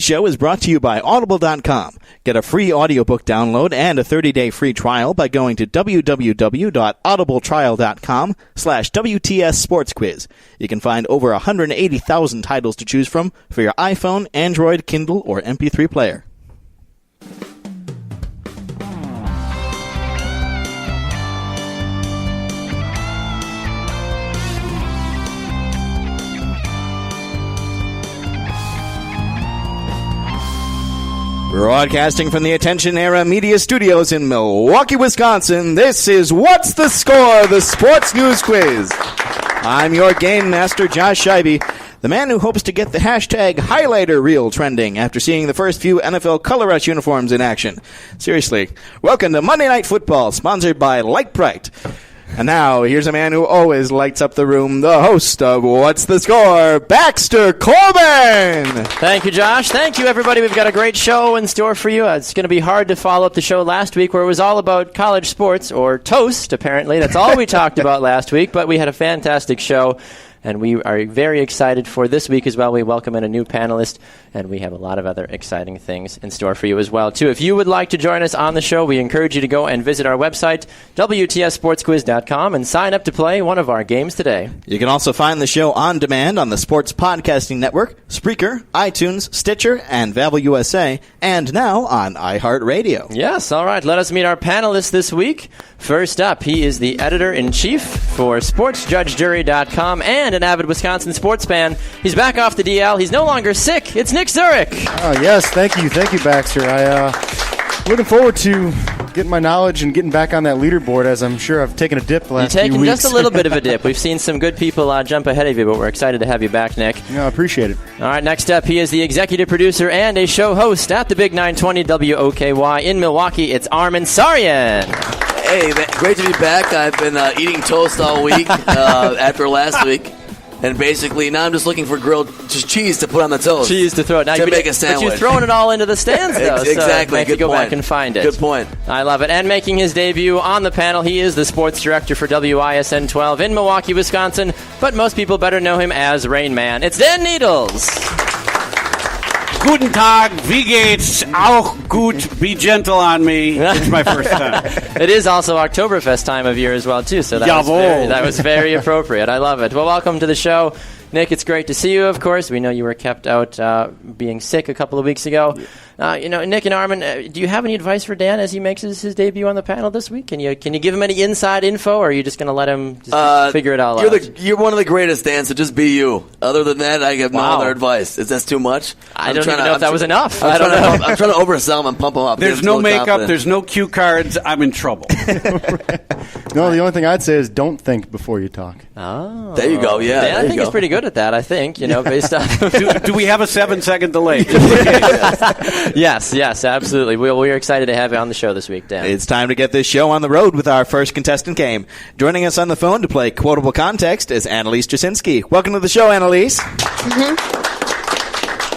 show is brought to you by Audible.com. Get a free audiobook download and a 30-day free trial by going to www.audibletrial.com/WTS Sports Quiz. You can find over 180,000 titles to choose from for your iPhone, Android, Kindle, or MP3 player. Broadcasting from the Attention Era Media Studios in Milwaukee, Wisconsin, this is What's the Score? The Sports News Quiz. I'm your game master, Josh Scheibe, the man who hopes to get the hashtag highlighter reel trending after seeing the first few NFL Color Rush uniforms in action. Seriously, welcome to Monday Night Football, sponsored by Lite-Brite. And now, here's a man who always lights up the room, the host of What's the Score, Baxter Coleman! Thank you, Josh. Thank you, everybody. We've got a great show in store for you. It's going to be hard to follow up the show last week where it was all about college sports, or toast, apparently. That's all we talked about last week, but we had a fantastic show. And we are very excited for this week as well. We welcome in a new panelist, and we have a lot of other exciting things in store for you as well, too. If you would like to join us on the show, we encourage you to go and visit our website, WTSSportsQuiz.com, and sign up to play one of our games today. You can also find the show on demand on the Sports Podcasting Network, Spreaker, iTunes, Stitcher, and Vavel USA, and now on iHeartRadio. Yes, all right. Let us meet our panelist this week. First up, he is the editor-in-chief for SportsJudgeJury.com and an avid Wisconsin sports fan. He's back off the DL. He's no longer sick. It's Nick Zurich. Oh, yes. Thank you, Baxter. Looking forward to getting my knowledge and getting back on that leaderboard, as I'm sure I've taken a dip the last few weeks. You've taken just a little bit of a dip. We've seen some good people jump ahead of you, but we're excited to have you back, Nick. Yeah, I appreciate it. All right, next up, he is the executive producer and a show host at the Big 920 WOKY in Milwaukee. It's Armen Saryan. Hey, man, great to be back. I've been eating toast all week after last week. And basically, now I'm just looking for grilled cheese to put on the toast. Cheese to throw it. Now, to make a sandwich. But you're throwing it all into the stands, though. Exactly. So you have to go back and find it. Good point. I love it. And making his debut on the panel, he is the sports director for WISN 12 in Milwaukee, Wisconsin. But most people better know him as Rain Man. It's Dan Needles. Guten Tag, wie geht's? Auch gut, be gentle on me. It's my first time. It is also Oktoberfest time of year as well, too, so that was very appropriate. I love it. Well, welcome to the show. Nick, it's great to see you, of course. We know you were kept out being sick a couple of weeks ago. Nick and Armen, do you have any advice for Dan as he makes his debut on the panel this week? Can you give him any inside info, or are you just going to let him just figure it all out? You're one of the greatest, Dan, so just be you. Other than that, I have no other advice. Is that too much? I don't even know if that was enough. I don't know. I'm trying to oversell him and pump him up. There's no makeup. Confident. There's no cue cards. I'm in trouble. No, the only thing I'd say is don't think before you talk. Oh. There you go, yeah. Dan, I think he's pretty good at that, I think, based on... do we have a 7-second delay? Yes, absolutely. We're excited to have you on the show this week, Dan. It's time to get this show on the road with our first contestant game. Joining us on the phone to play Quotable Context is Annalise Jasinski. Welcome to the show, Annalise. Mm-hmm.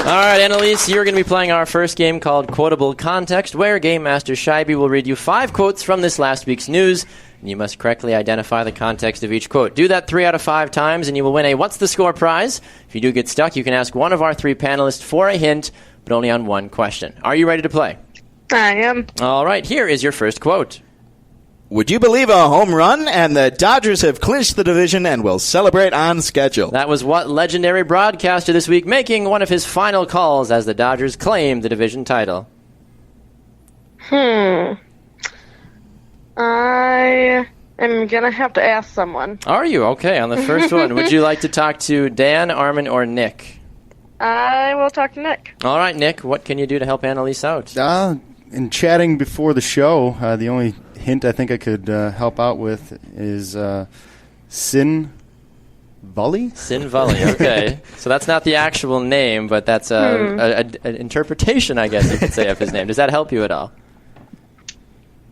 All right, Annalise, you're going to be playing our first game called Quotable Context, where Game Master Scheibe will read you 5 quotes from this last week's news, and you must correctly identify the context of each quote. Do that 3 out of 5 times, and you will win a What's the Score prize. If you do get stuck, you can ask one of our 3 panelists for a hint, but only on one question. Are you ready to play? I am. All right, here is your first quote. Would you believe a home run? And the Dodgers have clinched the division and will celebrate on schedule. That was what legendary broadcaster this week, making one of his final calls as the Dodgers claim the division title. I am going to have to ask someone. Are you? Okay, on the first one. Would you like to talk to Dan, Armen, or Nick? I will talk to Nick. All right, Nick, what can you do to help Annalise out? In chatting before the show, the only hint I think I could help out with is Sin Vully? Sin Vully, okay. So that's not the actual name, but that's an interpretation, I guess you could say, of his name. Does that help you at all?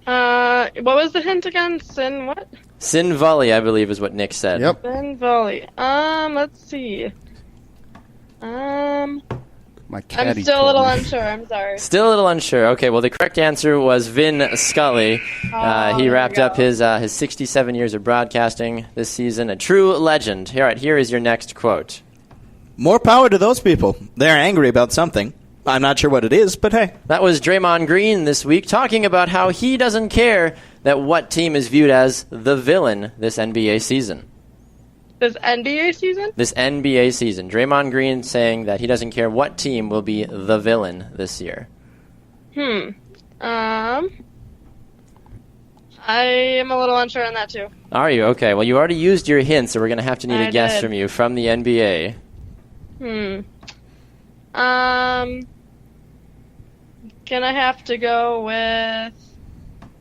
What was the hint again? Sin what? Sin Vully, I believe, is what Nick said. Yep. Sin Vully. Let's see. My I'm still a little unsure. I'm sorry. Still a little unsure. Okay, well, the correct answer was Vin Scully. He wrapped up his 67 years of broadcasting this season. A true legend. All right, here is your next quote. More power to those people. They're angry about something. I'm not sure what it is, but hey. That was Draymond Green this week talking about how he doesn't care that what team is viewed as the villain this NBA season. This NBA season? This NBA season. Draymond Green saying that he doesn't care what team will be the villain this year. I am a little unsure on that, too. Are you? Okay. Well, you already used your hint, so we're going to have to need a guess from you from the NBA. Gonna have to go with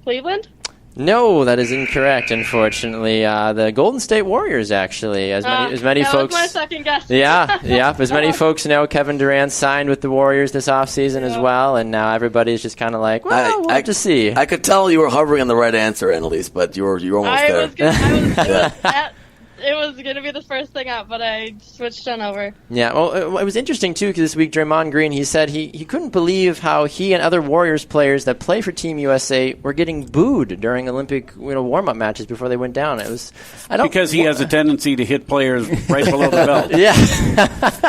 Cleveland? No, that is incorrect, unfortunately. The Golden State Warriors, actually. As many folks. That was my second guess. Yeah. As many folks know, Kevin Durant signed with the Warriors this offseason as well, and now everybody's just kind of like, well, we'll have to see. I could tell you were hovering on the right answer, Annalise, but you were almost there. It was going to be the first thing up, but I switched on over. Yeah, well, it was interesting, too, because this week Draymond Green, he said he couldn't believe how he and other Warriors players that play for Team USA were getting booed during Olympic warm-up matches before they went down. Because he has a tendency to hit players right below the belt. Yeah.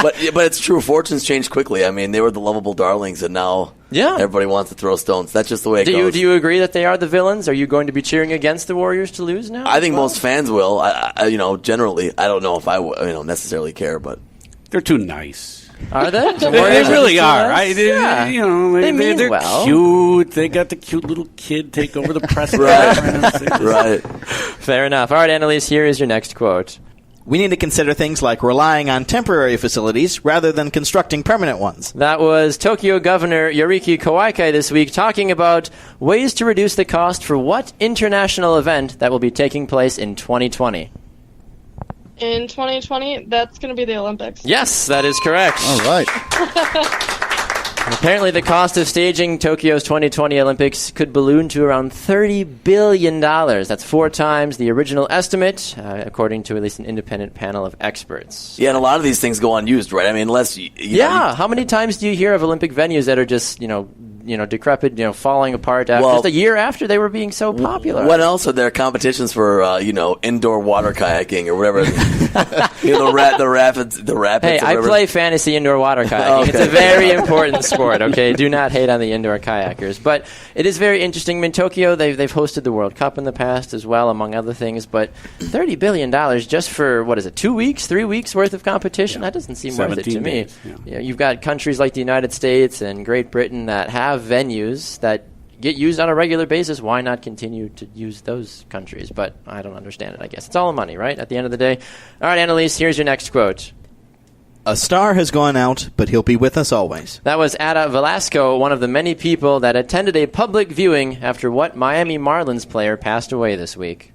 But it's true. Fortunes change quickly. I mean, they were the lovable darlings, and now everybody wants to throw stones. That's just the way it goes. Do you agree that they are the villains? Are you going to be cheering against the Warriors to lose now? I think most fans will. Generally, I don't know if I necessarily care, but they're too nice. Are they? They really are. They mean they're well. Cute. They got the cute little kid take over the press. Right. Fair enough. All right, Annalise, here is your next quote. We need to consider things like relying on temporary facilities rather than constructing permanent ones. That was Tokyo Governor Yoriki Kawaikai this week talking about ways to reduce the cost for what international event that will be taking place in 2020. In 2020, that's going to be the Olympics. Yes, that is correct. All right. Apparently, the cost of staging Tokyo's 2020 Olympics could balloon to around $30 billion. That's 4 times the original estimate, according to at least an independent panel of experts. Yeah, and a lot of these things go unused, right? I mean, unless how many times do you hear of Olympic venues that are just, decrepit, falling apart just a year after they were being so popular? What else are there competitions for, indoor water kayaking or whatever? the rapids. Hey, I play fantasy indoor water kayaking. Okay. It's a very important sport, okay? Do not hate on the indoor kayakers. But it is very interesting. I mean, Tokyo, they've hosted the World Cup in the past as well, among other things. But $30 billion just for, 2 weeks, 3 weeks worth of competition? Yeah. That doesn't seem worth it to me. You've got countries like the United States and Great Britain that have venues that get used on a regular basis. Why not continue to use those countries? But I don't understand it, I guess. It's all money, right? At the end of the day. All right, Annalise, here's your next quote. A star has gone out, but he'll be with us always. That was Ada Velasco, one of the many people that attended a public viewing after what Miami Marlins player passed away this week?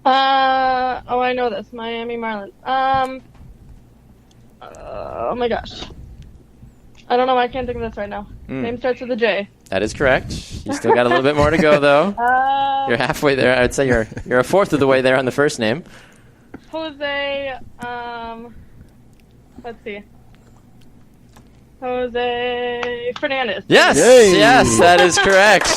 I know this. Miami Marlins. Oh my gosh. I don't know. I can't think of this right now. Name starts with a J. That is correct. You still got a little bit more to go, though. You're halfway there. I'd say you're a fourth of the way there on the first name. Jose. Let's see. Jose Fernandez. Yes, yes, that is correct.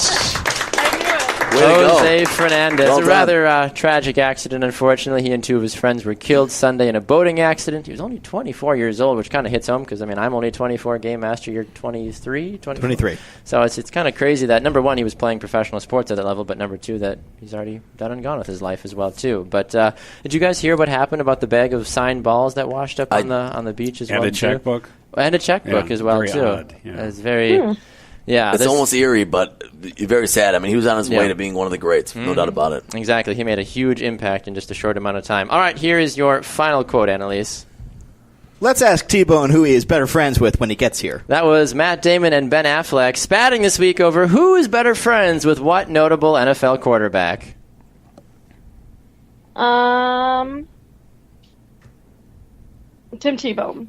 Jose Fernandez. Well a rather tragic accident, unfortunately. He and 2 of his friends were killed Sunday in a boating accident. He was only 24 years old, which kind of hits home because, I'm only 24, Game Master. You're 23? 23. So it's kind of crazy that, number one, he was playing professional sports at that level, but number 2, that he's already done and gone with his life as well, too. But did you guys hear what happened about the bag of signed balls that washed up on the beach as well, too? And a checkbook? And a checkbook as well, too. Odd, yeah. It's very... Yeah, it's almost eerie, but very sad. I mean, he was on his way to being one of the greats, no doubt about it. Exactly. He made a huge impact in just a short amount of time. All right, here is your final quote, Annalise. Let's ask T-Bone who he is better friends with when he gets here. That was Matt Damon and Ben Affleck spatting this week over who is better friends with what notable NFL quarterback. Tim Tebow.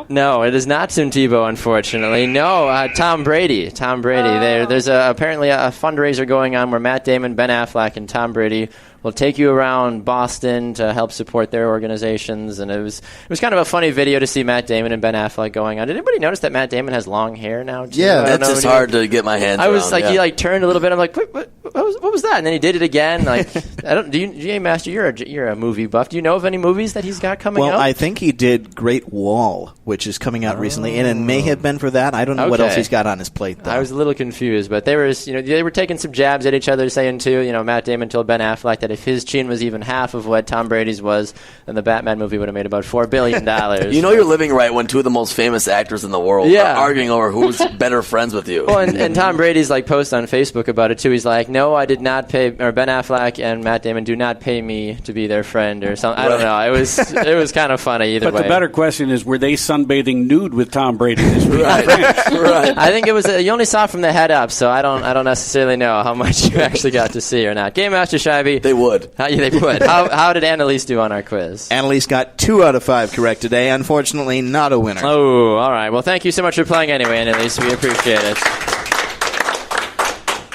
No, it is not Tim Tebow, unfortunately. No, Tom Brady. Tom Brady. There's apparently a fundraiser going on where Matt Damon, Ben Affleck, and Tom Brady will take you around Boston to help support their organizations. And it was kind of a funny video to see Matt Damon and Ben Affleck going on. Did anybody notice that Matt Damon has long hair now, too? Yeah. That's just hard to get my hands around. I was like, he turned a little bit. I'm like, what was that? And then he did it again. Like, GA Master, you're a movie buff. Do you know of any movies that he's got coming out? Well, I think he did Great Wall, which is coming out recently, and it may have been for that. I don't know what else he's got on his plate, though. I was a little confused, but they were taking some jabs at each other, saying too. Matt Damon told Ben Affleck that if his chin was even half of what Tom Brady's was, then the Batman movie would have made about $4 billion. You're living right when two of the most famous actors in the world are arguing over who's better friends with you. Well, and Tom Brady's post on Facebook about it too. He's like, "No, I did not pay," or Ben Affleck and Matt Damon do not pay me to be their friend, or something. I don't know. It was kind of funny either way. But the better question is, were they sunbathing nude with Tom Brady this week? Right. I think it was. You only saw from the head up, so I don't necessarily know how much you actually got to see or not. Game Master Scheibe. They would. They would. How did Annalise do on our quiz? Annalise got 2 out of 5 correct today. Unfortunately, not a winner. Oh, all right. Well, thank you so much for playing anyway, Annalise. We appreciate it.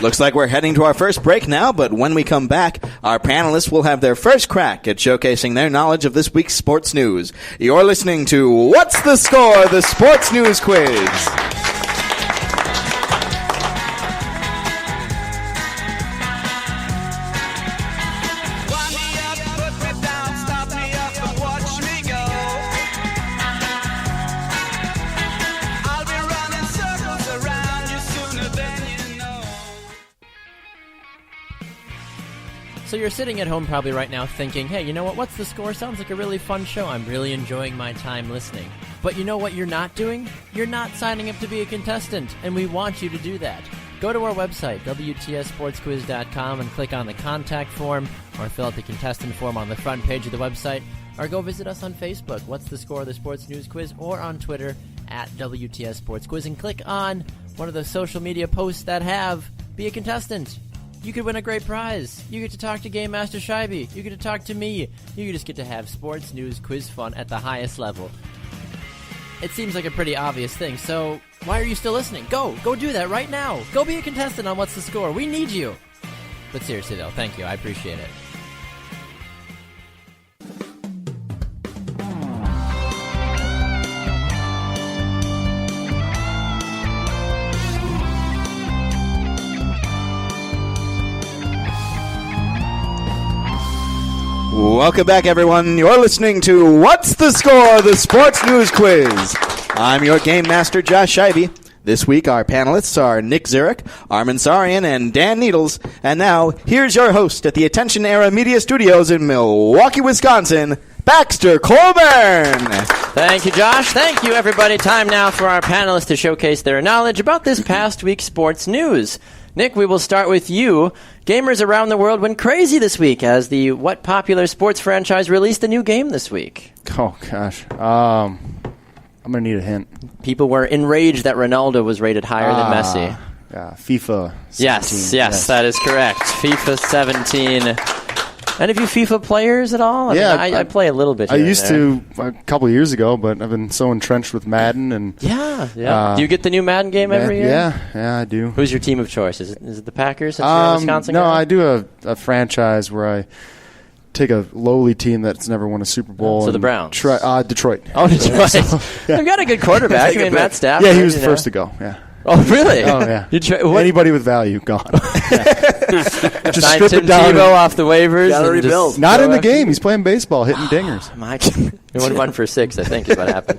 Looks like we're heading to our first break now, but when we come back, our panelists will have their first crack at showcasing their knowledge of this week's sports news. You're listening to What's the Score? The Sports News Quiz. So you're sitting at home probably right now thinking, hey, you know what? What's the Score? Sounds like a really fun show. I'm really enjoying my time listening. But you know what you're not doing? You're not signing up to be a contestant, and we want you to do that. Go to our website, WTSSportsQuiz.com, and click on the contact form, or fill out the contestant form on the front page of the website, or go visit us on Facebook, What's the Score? The Sports News Quiz, or on Twitter, at WTS Sports Quiz, and click on one of the social media posts that have Be a Contestant. You could win a great prize. You get to talk to Game Master Scheibe. You get to talk to me. You just get to have sports news quiz fun at the highest level. It seems like a pretty obvious thing, so why are you still listening? Go do that right now. Go be a contestant on What's the Score. We need you. But seriously though, thank you. I appreciate it. Welcome back, everyone. You're listening to What's the Score? The Sports News Quiz. I'm your Game Master, Josh Scheibe. This week, our panelists are Nick Zurich, Armen Saryan, and Dan Needles. And now, here's your host at the Attention Era Media Studios in Milwaukee, Wisconsin, Baxter Colburn. Thank you, Josh. Thank you, everybody. Time now for our panelists to showcase their knowledge about this past week's sports news. Nick, we will start with you. Gamers around the world went crazy this week as the what popular sports franchise released a new game this week? Oh, gosh. I'm going to need a hint. People were enraged that Ronaldo was rated higher than Messi. FIFA 17. Yes, that is correct. FIFA 17. Any of you FIFA players at all? I play a little bit here. I used to a couple of years ago, but I've been so entrenched with Madden. And yeah. Do you get the new Madden game every year? Yeah, I do. Who's your team of choice? Is it the Packers since you're a Wisconsin No, guy? I do a franchise where I take a lowly team that's never won a Super Bowl. So the Browns? Detroit. Oh, Detroit. Yeah. They've got a good quarterback. Matt Stafford. Yeah, he was the first to go, yeah. Oh, really? Oh, yeah. Anybody with value, gone. Just Signed strip Tim it down. Tebow off the waivers. Gotta rebuild. Not in the game. He's playing baseball, hitting dingers. He went 1 for 6, I think, is what happened.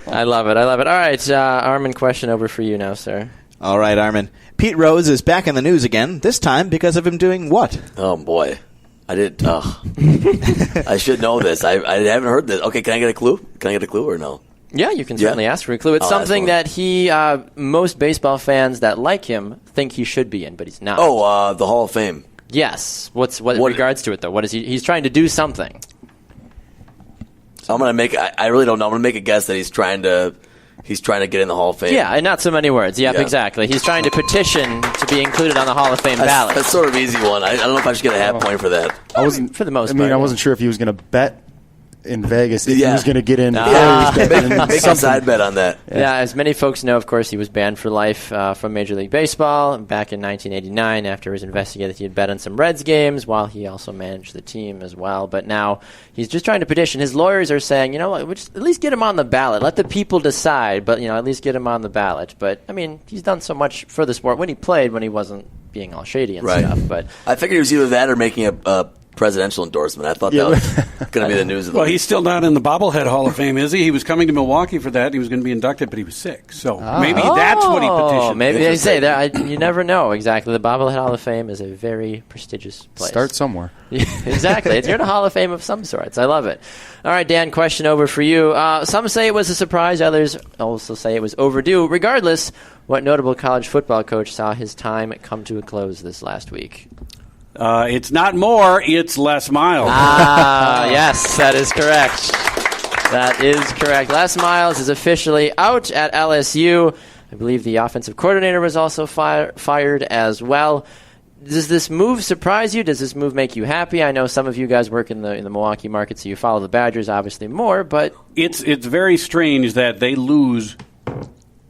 I love it. All right, Armen, question over for you now, sir. All right, Armen. Pete Rose is back in the news again, this time because of him doing what? Oh, boy. I did. I should know this. I haven't heard this. Okay, can I get a clue? Can I get a clue or no? Yeah, you can certainly ask for a clue. It's something that most baseball fans that like him think he should be in, but he's not. Oh, the Hall of Fame. Yes. What in regards to it, though? What is he? He's trying to do something. So I'm going to make. I really don't know. I'm going to make a guess that he's trying to get in the Hall of Fame. Yeah, in not so many words. Yep, exactly. He's trying to petition to be incled on the Hall of Fame ballot. That's sort of an easy one. I don't know if I should get a half point for that. For the most part. I wasn't sure if he was going to bet in Vegas if he was going to get in. Make a side bet on that. Yeah, as many folks know, of course, he was banned for life from Major League Baseball back in 1989 after it was investigated that he had bet on some Reds games while he also managed the team as well. But now he's just trying to petition. His lawyers are saying, you know what, just at least get him on the ballot. Let the people decide, but at least get him on the ballot. But, I mean, he's done so much for the sport when he played, when he wasn't being all shady and stuff. But I figured he was either that or making a presidential endorsement. I thought that was going to be the news of the Well, week. he's still not in the Bobblehead Hall of Fame, is he? He was coming to Milwaukee for that. He was going to be inducted, but he was sick. So maybe that's what he petitioned. Maybe they say that. You never know exactly. The Bobblehead Hall of Fame is a very prestigious place. Start somewhere. Exactly. You're in a Hall of Fame of some sorts. I love it. All right, Dan, question over for you. Some say it was a surprise. Others also say it was overdue. Regardless, what notable college football coach saw his time come to a close this last week? It's not more, it's Les Miles. Yes, that is correct. That is correct. Les Miles is officially out at LSU. I believe the offensive coordinator was also fired as well. Does this move surprise you? Does this move make you happy? I know some of you guys work in the Milwaukee market, so you follow the Badgers obviously more, but It's very strange that they lose,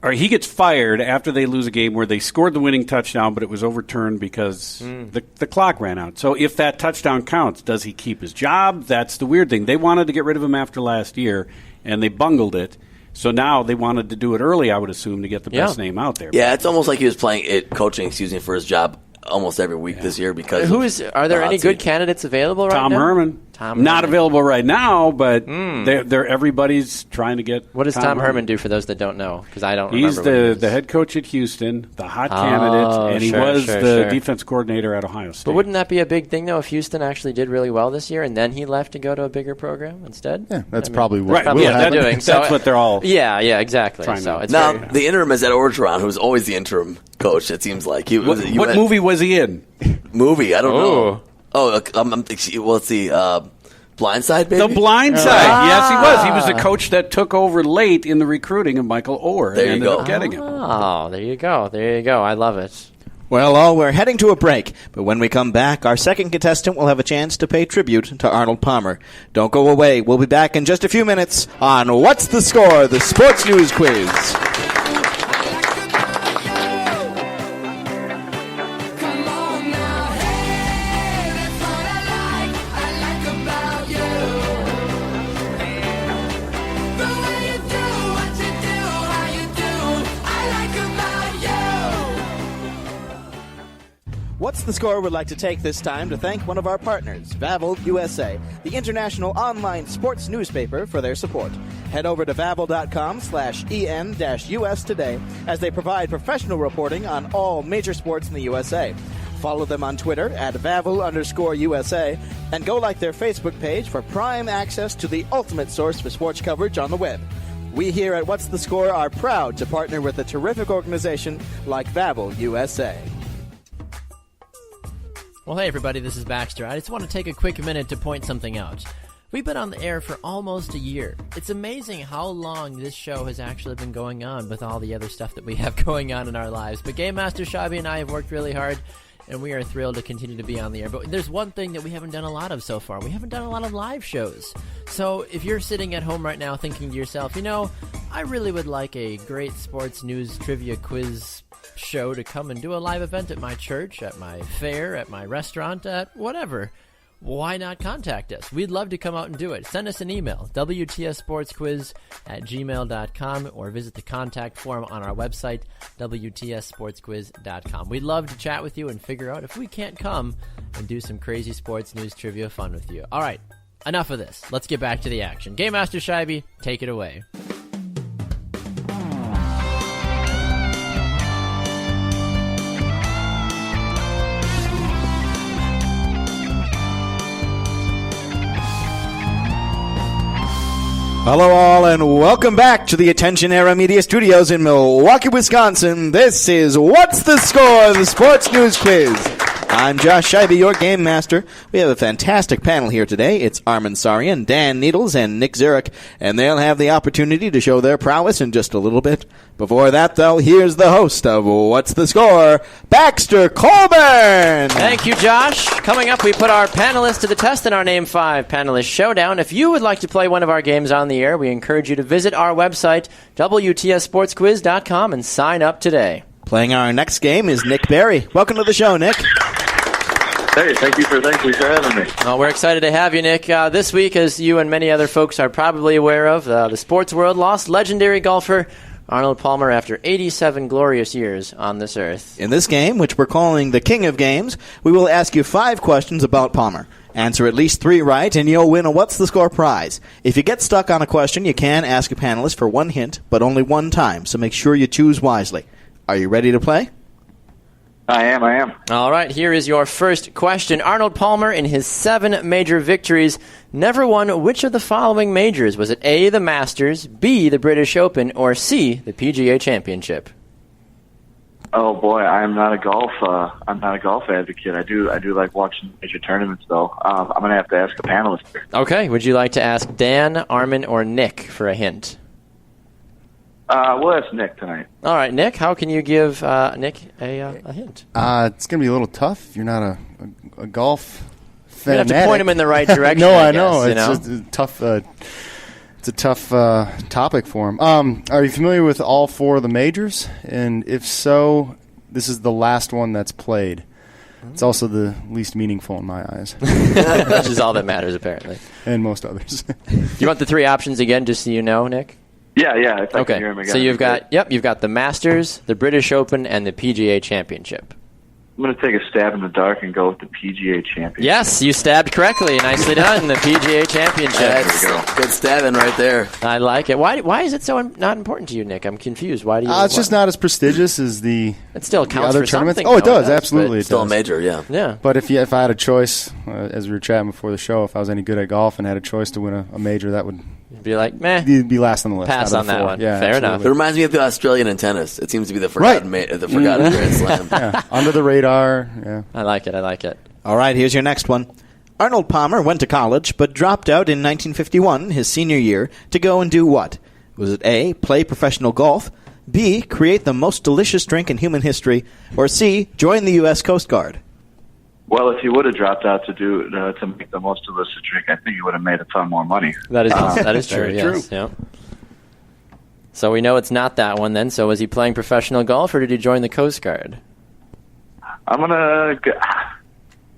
or he gets fired after they lose a game where they scored the winning touchdown, but it was overturned because the clock ran out. So if that touchdown counts, does he keep his job? That's the weird thing. They wanted to get rid of him after last year, and they bungled it. So now they wanted to do it early, I would assume, to get the best name out there. Yeah, it's almost like he was coaching for his job almost every week this year because are there any good candidates available right Tom now? Herman. Not available right now, but they're everybody's trying to get. What does Tom Herman do for those that don't know? Because I don't He's remember. the head coach at Houston, the hot candidate, and he was the defense coordinator at Ohio State. But wouldn't that be a big thing, though, if Houston actually did really well this year and then he left to go to a bigger program instead? Yeah, that's probably what probably will what they're happen. doing. That's what they're all. Yeah, exactly. So it's now very, the interim is at Orgeron, who's always the interim coach. It seems like What movie was he in? Movie? I don't know. Oh, well, let's see. Blindside, baby? The Blind Side. Yes, he was. He was the coach that took over late in the recruiting of Michael Orr. There you and go. ended up getting him. Oh, there you go. There you go. I love it. Well, we're heading to a break, but when we come back, our second contestant will have a chance to pay tribute to Arnold Palmer. Don't go away. We'll be back in just a few minutes on What's the Score, the Sports News Quiz. What's the Score would like to take this time to thank one of our partners, Vavel USA, the international online sports newspaper, for their support. Head over to vavel.com/en-US today as they provide professional reporting on all major sports in the USA. Follow them on Twitter at Vavel_USA and go like their Facebook page for prime access to the ultimate source for sports coverage on the web. We here at What's the Score are proud to partner with a terrific organization like Vavel USA. Well, hey, everybody, this is Baxter. I just want to take a quick minute to point something out. We've been on the air for almost a year. It's amazing how long this show has actually been going on with all the other stuff that we have going on in our lives. But Game Master Shabby and I have worked really hard, and we are thrilled to continue to be on the air. But there's one thing that we haven't done a lot of so far. We haven't done a lot of live shows. So if you're sitting at home right now thinking to yourself, I really would like a great sports news trivia quiz show to come and do a live event at my church, at my fair, at my restaurant, at whatever, why not contact us? We'd love to come out and do it. Send us an email, wtsportsquiz@gmail.com, or visit the contact form on our website, wtsportsquiz.com. We'd love to chat with you and figure out if we can't come and do some crazy sports news trivia fun with you. All right, enough of this. Let's get back to the action. Game Master Scheibe, take it away. Hello all and welcome back to the Attention Era Media Studios in Milwaukee, Wisconsin. This is What's the Score, the Sports News Quiz. I'm Josh Scheibe, your game master. We have a fantastic panel here today. It's Armen, Saryan, Dan Needles, and Nick Zurich, and they'll have the opportunity to show their prowess in just a little bit. Before that, though, here's the host of What's the Score, Baxter Colburn. Thank you, Josh. Coming up, we put our panelists to the test in our Name 5 Panelist Showdown. If you would like to play one of our games on the air, we encourage you to visit our website, WTSSportsQuiz.com, and sign up today. Playing our next game is Nick Berry. Welcome to the show, Nick. Hey, thank you for having me. We're excited to have you, Nick. This week, as you and many other folks are probably aware of, the sports world lost legendary golfer Arnold Palmer after 87 glorious years on this earth. In this game, which we're calling the King of Games, we will ask you 5 questions about Palmer. Answer at least 3 right, and you'll win a What's the Score prize. If you get stuck on a question, you can ask a panelist for 1 hint, but only 1 time, so make sure you choose wisely. Are you ready to play? I am. All right, here is your first question. Arnold Palmer, in his 7 major victories, never won which of the following majors? Was it A, the Masters, B, the British Open, or C, the PGA Championship? Oh boy, I'm not a golf advocate. I do like watching major tournaments though. I'm gonna have to ask a panelist here. Okay, would you like to ask Dan, Armen, or Nick for a hint? We'll ask Nick tonight. All right, Nick, how can you give Nick a hint? It's going to be a little tough. You're not a golf You have fanatic. to point him in the right direction. No, I guess, know. you It's know? just a tough. It's a tough topic for him. Are you familiar with all 4 of the majors? And if so, this is the last one that's played. It's also the least meaningful in my eyes. Which is all that matters, apparently. And most others. Do you want the 3 options again, just so you know, Nick? Yeah. If I Okay. can hear him again. So you've got the Masters, the British Open, and the PGA Championship. I'm going to take a stab in the dark and go with the PGA Championship. Yes, you stabbed correctly. Nicely done. The PGA Championship. That's good stabbing right there. I like it. Why is it so not important to you, Nick? I'm confused. Why do you? It's just not as prestigious as the It still the counts other for tournaments. something. Oh, it though, does. Absolutely, but- it Still a does. major, yeah. Yeah. But if I had a choice, as we were chatting before the show, if I was any good at golf and had a choice to win a major, that would Be like, meh. be last on the list. Pass out on of the that 4. one. Yeah, Fair enough. It reminds me of the Australian in tennis. It seems to be the forgotten, the forgotten Grand Slam. Yeah, under the radar. Yeah. I like it. All right, here's your next one. Arnold Palmer went to college, but dropped out in 1951, his senior year, to go and do what? Was it A, play professional golf, B, create the most delicious drink in human history, or C, join the U.S. Coast Guard? Well, if he would have dropped out to make the most delicious drink, I think he would have made a ton more money. That is true. Very Yes. true. Yep. So we know it's not that one then. So was he playing professional golf or did he join the Coast Guard? I'm gonna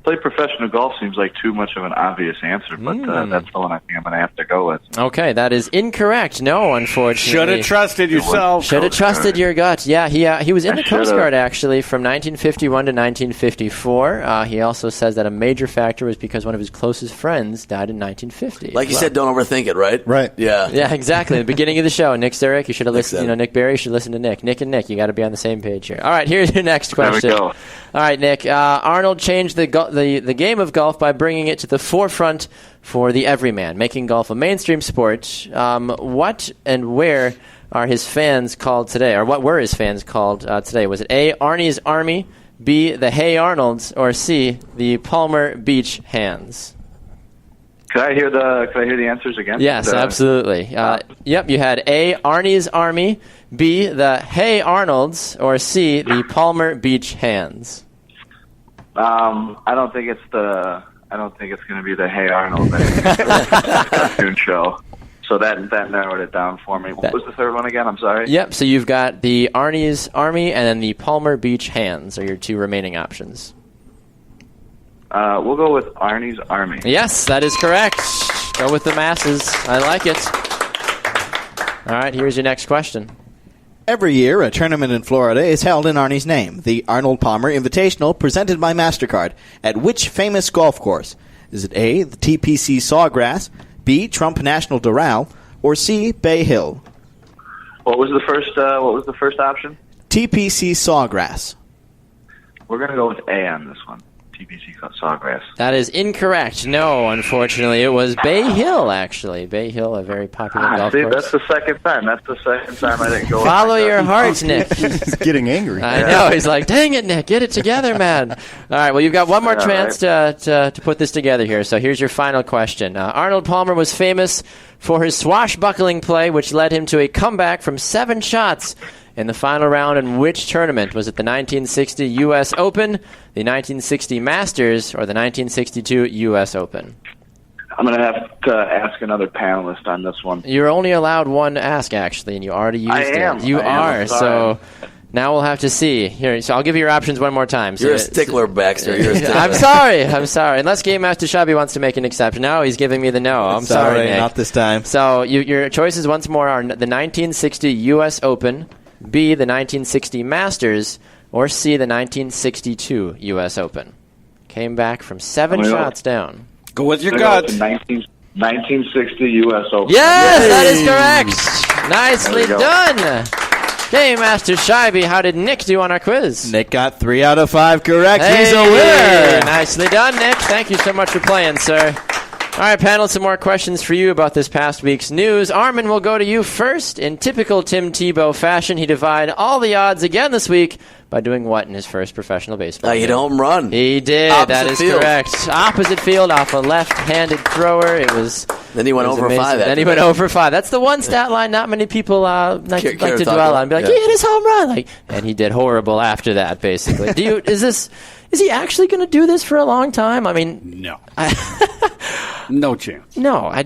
play professional golf. Seems like too much of an obvious answer, but that's the one I think I'm gonna have to go with. Okay, that is incorrect. No, unfortunately. Should have trusted yourself. Should have trusted your gut. Yeah, he was in the Coast should've. Guard actually from 1951 to 1954. He also says that a major factor was because one of his closest friends died in 1950. Like you said, don't overthink it, right? Right. Yeah. Yeah, exactly. The beginning of the show, Nick Zurich, you should have listened. Nick Nick Berry, you should listen to Nick. Nick and Nick, you got to be on the same page here. All right, here's your next question. There we go. All right, Nick. Arnold changed the game of golf by bringing it to the forefront for the everyman, making golf a mainstream sport. What and where are his fans called today, or what were his fans called today? Was it A, Arnie's Army, B, the Hey Arnolds, or C, the Palmer Beach Hands? Could I hear the answers again? Yes, absolutely. Yep, you had A, Arnie's Army, B, the Hey Arnolds, or C, the Palmer Beach Hands. I don't think it's going to be the Hey Arnold cartoon show. So that narrowed it down for me. What was the third one again? I'm sorry. Yep, so you've got the Arnie's Army and then the Palmer Beach Hands are your 2 remaining options. We'll go with Arnie's Army. Yes, that is correct. Go with the masses. I like it. All right, here's your next question. Every year, a tournament in Florida is held in Arnie's name, the Arnold Palmer Invitational, presented by MasterCard. At which famous golf course? Is it A, the TPC Sawgrass, B, Trump National Doral, or C, Bay Hill? What was the first option? TPC Sawgrass. We're going to go with A on this one. TPC Sawgrass. That is incorrect. No, unfortunately. It was Bay Hill, actually. Bay Hill, a very popular golf course. That's the second time. I didn't go. Follow your heart, Nick. He's getting angry. I know. He's like, dang it, Nick. Get it together, man. All right, well, you've got one more chance to put this together here. So here's your final question. Arnold Palmer was famous for his swashbuckling play, which led him to a comeback from 7 shots in the final round. In which tournament? Was it the 1960 U.S. Open, the 1960 Masters, or the 1962 U.S. Open? I'm going to have to ask another panelist on this one. You're only allowed one ask, actually, and you already used it. I am. You are. So now we'll have to see. Here, so I'll give you your options one more time. So You're a stickler, Baxter. You're a stickler. I'm sorry. Unless Game Master Shabby wants to make an exception. No, he's giving me the no. I'm sorry, Nick. Not this time. So your choices once more are the 1960 U.S. Open, B, the 1960 Masters, or C, the 1962 U.S. Open. Came back from 7 shots down. Go with your I'm gonna gut. go with 1960 U.S. Open. Yes, that is correct. Nicely There we go. done. Game Master Scheibe, how did Nick do on our quiz? Nick got 3 out of 5 correct. Hey, He's a winner. Nicely done, Nick. Thank you so much for playing, sir. All right, panel, some more questions for you about this past week's news. Armen will go to you first. In typical Tim Tebow fashion, he defied all the odds again this week by doing what in his first professional baseball He hit a home run. He did. Opposite that is field. correct. Opposite field off a left-handed thrower. It was. Then he went it was over amazing. 5. Then he went over 5. That's the one stat line not many people like to talk dwell on. Be like, about. he hit his home run, and he did horrible after that. Basically, is he actually going to do this for a long time? I mean, No. No chance. no. I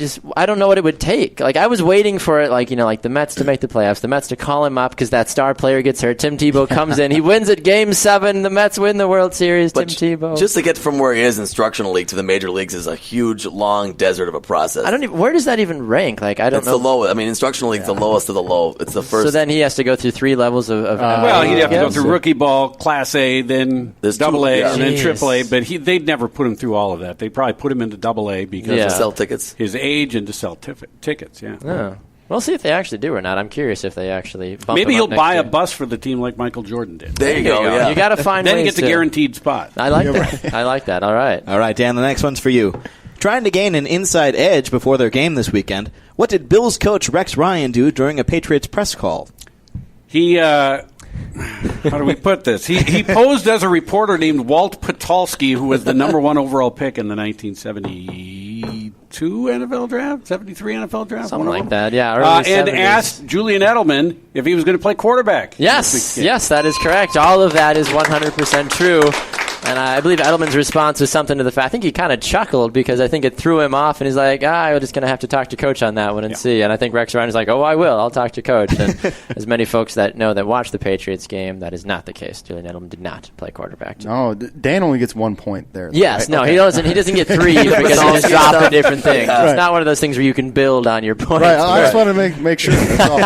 don't know what it would take. Like, I was waiting for it, like the Mets to make the playoffs, the Mets to call him up because that star player gets hurt. Tim Tebow comes in, he wins at Game 7. The Mets win the World Series. But Tim Tebow. just to get from where he is instructional league to the major leagues is a huge, long desert of a process. Where does that even rank? Like, I don't It's know. the lowest. I mean, instructional league's the lowest of the low. It's the first. So then he has to go through 3 levels of Well, he'd have to go yes. through rookie ball, Class A, then There's Double A, two- yeah. and then Jeez. Triple A. But they'd never put him through all of that. They'd probably put him into Double A because Yeah. of sell tickets. his age and to sell tickets. Yeah. Oh. We'll see if they actually do or not. I'm curious if they actually bump Maybe him he'll up next buy year. a bus for the team like Michael Jordan did. There you go. Yeah. You got to find Then he ways gets a to- guaranteed spot. I like that. I like that. All right. All right, Dan, the next one's for you. Trying to gain an inside edge before their game this weekend, what did Bills coach Rex Ryan do during a Patriots press call? He, how do we put this? He posed as a reporter named Walt Patulski, who was the number 1 overall pick in the 1972 NFL draft, 73 NFL draft, Something one of like them. that. Yeah. Early And 70s. asked Julian Edelman if he was going to play quarterback. this Yes. weekend. Yes, that is correct. All of that is 100% true. And I believe Edelman's response was something to the fact. I think he kind of chuckled because I think it threw him off, and he's like, I'm just going to have to talk to Coach on that one and see. And I think Rex Ryan is like, I will. I'll talk to Coach. And as many folks that know that watch the Patriots game, that is not the case. Julian Edelman did not play quarterback. No, Dan only gets 1 point there. Yes, right? no, Okay. he doesn't get 3 because he just drop a different thing. Right. It's not one of those things where you can build on your points. Right, I just want to make sure. That's all.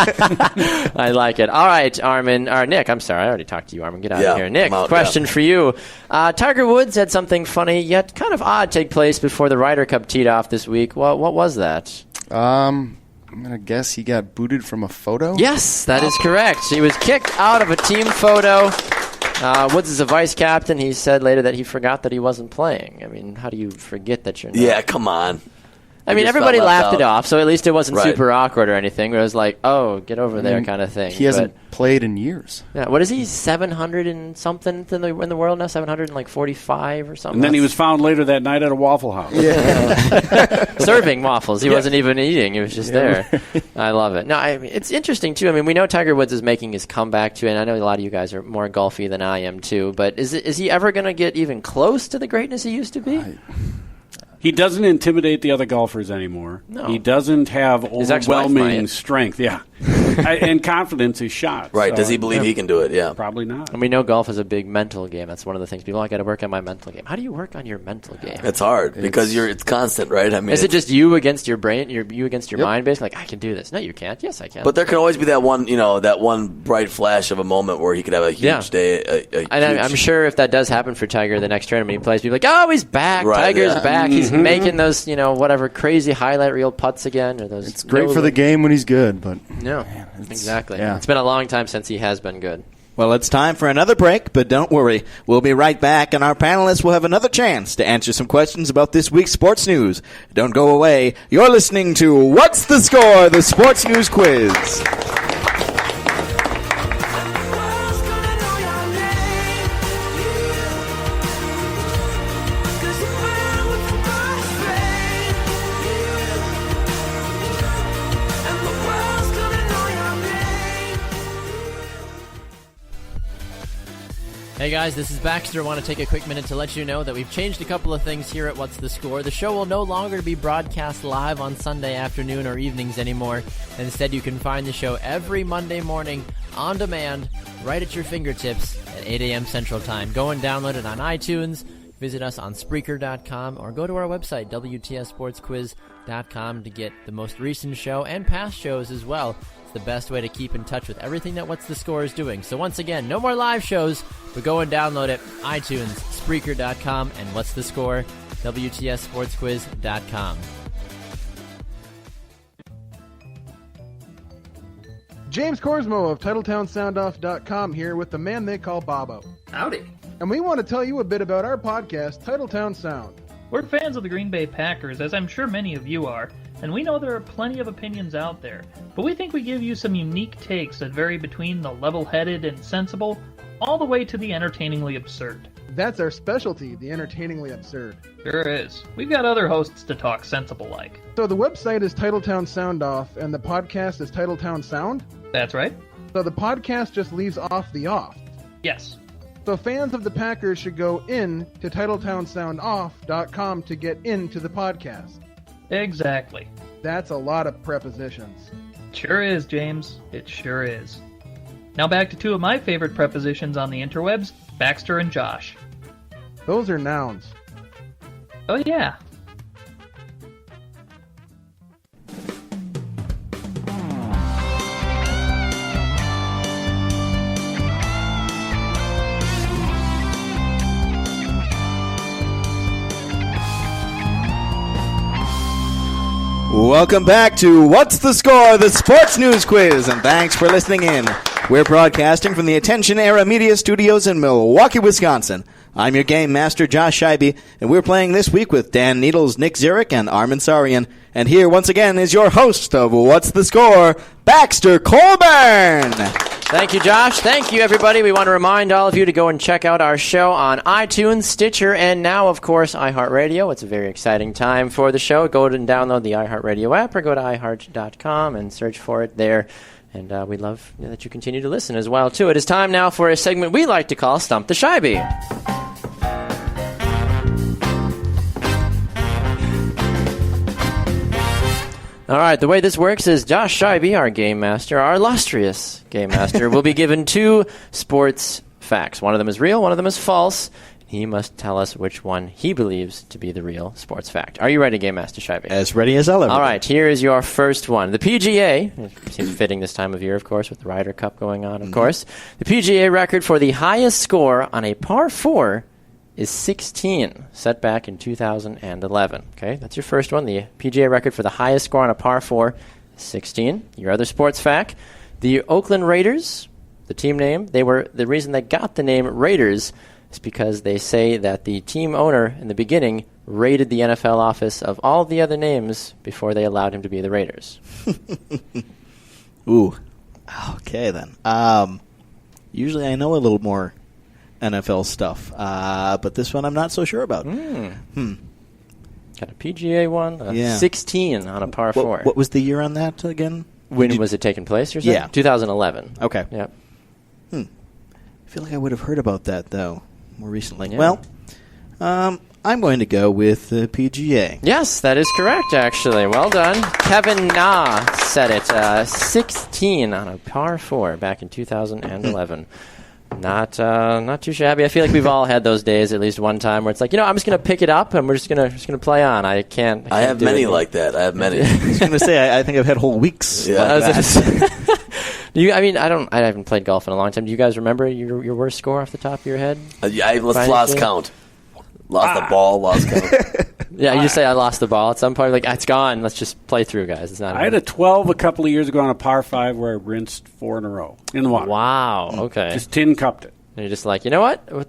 I like it. All right, Armen, or Nick, I'm sorry, I already talked to you, Armen. Get out of here. Nick, I'm out, question for you. Tiger Woods had something funny yet kind of odd take place before the Ryder Cup teed off this week. What was that? I'm going to guess he got booted from a photo. Yes, that is correct. He was kicked out of a team photo. Woods is a vice captain. He said later that he forgot that he wasn't playing. I mean, how do you forget that you're not? Yeah, come on. I mean, just everybody felt left laughed it out. off, so at least it wasn't Right. super awkward or anything. It was like, oh, get over there mean, kind of thing. He hasn't played in years. Yeah, what is he? 700 and something in the world now. 745 or something. And then he was found later that night at a Waffle House. serving waffles. He wasn't even eating. He was just there. I love it. No, I mean, it's interesting too. I mean, we know Tiger Woods is making his comeback too, and I know a lot of you guys are more golfy than I am too. But is he ever going to get even close to the greatness he used to be? He doesn't intimidate the other golfers anymore. No. He doesn't have His ex-wife overwhelming might. strength. Yeah. And confidence is shot. Right. So, Does he believe he can do it? Yeah. Probably not. And we know golf is a big mental game. That's one of the things people. I got to work on my mental game. How do you work on your mental game? It's hard because it's constant, right? I mean, Is it just you against your brain? You against your mind, basically? Like, I can do this. No, you can't. Yes, I can. But there can always be that one bright flash of a moment where he could have a huge day. I'm sure if that does happen for Tiger the next tournament he plays, people are like, oh, he's back. Right, Tiger's yeah. back. He's making those, whatever crazy highlight reel putts again. Or those. It's great for the game when he's good, but No, exactly. yeah. It's been a long time since he has been good. Well, it's time for another break, but don't worry. We'll be right back, and our panelists will have another chance to answer some questions about this week's sports news. Don't go away. You're listening to What's the Score? The Sports News Quiz. Hey guys, this is Baxter. I want to take a quick minute to let you know that we've changed a couple of things here at What's the Score. The show will no longer be broadcast live on Sunday afternoon or evenings anymore. Instead, you can find the show every Monday morning on demand, right at your fingertips at 8 a.m. Central Time. Go and download it on iTunes, visit us on Spreaker.com, or go to our website, WTSSportsQuiz.com, to get the most recent show and past shows as well. It's the best way to keep in touch with everything that What's the Score is doing. So once again, no more live shows, but go and download it, iTunes, Spreaker.com, and whatsthescore.com. WTSSportsQuiz.com. James Corsmo of TitletownSoundoff.com here with the man they call Bobo. Howdy. And we want to tell you a bit about our podcast, Titletown Sound. We're fans of the Green Bay Packers, as I'm sure many of you are, and we know there are plenty of opinions out there, but we think we give you some unique takes that vary between the level-headed and sensible, all the way to the entertainingly absurd. That's our specialty, the entertainingly absurd. Sure is. We've got other hosts to talk sensible-like. So the website is Titletown Sound Off, and the podcast is Titletown Sound? That's right. So the podcast just leaves off the off. Yes. So fans of the Packers should go in to TitletownSoundoff.com to get into the podcast. Exactly. That's a lot of prepositions. Sure is, James. It sure is. Now back to two of my favorite prepositions on the interwebs, Baxter and Josh. Those are nouns. Oh yeah. Welcome back to What's the Score, the Sports News Quiz, and thanks for listening in. We're broadcasting from the Attention Era Media Studios in Milwaukee, Wisconsin. I'm your game master, Josh Scheibe, and we're playing this week with Dan Needles, Nick Zurich, and Armen Saryan. And here, once again, is your host of What's the Score, Baxter Colburn. Thank you, Josh. Thank you, everybody. We want to remind all of you to go and check out our show on iTunes, Stitcher, and now, of course, iHeartRadio. It's a very exciting time for the show. Go and download the iHeartRadio app or go to iHeart.com and search for it there. And we love that you continue to listen as well, too. It is time now for a segment we like to call Stump the Scheibe. All right, the way this works is Josh Scheibe, our game master, our illustrious game master, will be given two sports facts. One of them is real, one of them is false. He must tell us which one he believes to be the real sports fact. Are you ready, Game Master Scheibe? As ready as I'll ever. All right, here is your first one. The PGA, it seems fitting this time of year, of course, with the Ryder Cup going on, of course. The PGA record for the highest score on a par 4 is 16, set back in 2011. Okay, that's your first one. The PGA record for the highest score on a par 4 is 16. Your other sports fact, the Oakland Raiders, the team name, the reason they got the name Raiders is because they say that the team owner in the beginning raided the NFL office of all the other names before they allowed him to be the Raiders. Ooh. Okay, then. Usually I know a little more NFL stuff, but this one I'm not so sure about. Got a PGA one, 16 on a par 4. What was the year on that again? When was it taking place, you're saying? Yeah. 2011. Okay. Yep. I feel like I would have heard about that, though, more recently. Yeah. Well, I'm going to go with the PGA. Yes, that is correct, actually. Well done. Kevin Na said it. 16 on a par 4 back in 2011. Not too shabby. I feel like we've all had those days at least one time where it's like, I'm just going to pick it up and we're just going to play on. I can't have many like that. I have many. I was going to say, I think I've had whole weeks. Yeah. Like that. I haven't played golf in a long time. Do you guys remember your worst score off the top of your head? I lost count. Lost the ball, lost count. Yeah, you just say I lost the ball at some point. Like, it's gone. Let's just play through, guys. It's not. I had a 12 a couple of years ago on a par 5 where I rinsed 4 in a row in the water. Wow. Okay. Just tin cupped it. And you're just like, you know what? I'm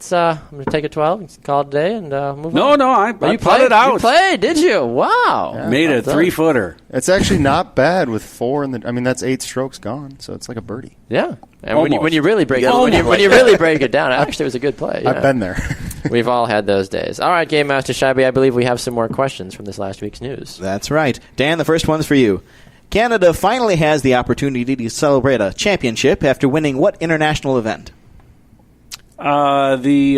going to take a 12 and call it a day and move on. No, I you putted out. You played, did you? Wow. Yeah, made a 3-footer. It's actually not bad with 4 in the. I mean, that's 8 strokes gone, so it's like a birdie. Yeah. And when you really break it, when you really break it down, actually, it was a good play. Yeah. I've been there. We've all had those days. All right, Game Master Scheibe, I believe we have some more questions from this last week's news. That's right. Dan, the first one's for you. Canada finally has the opportunity to celebrate a championship after winning what international event? The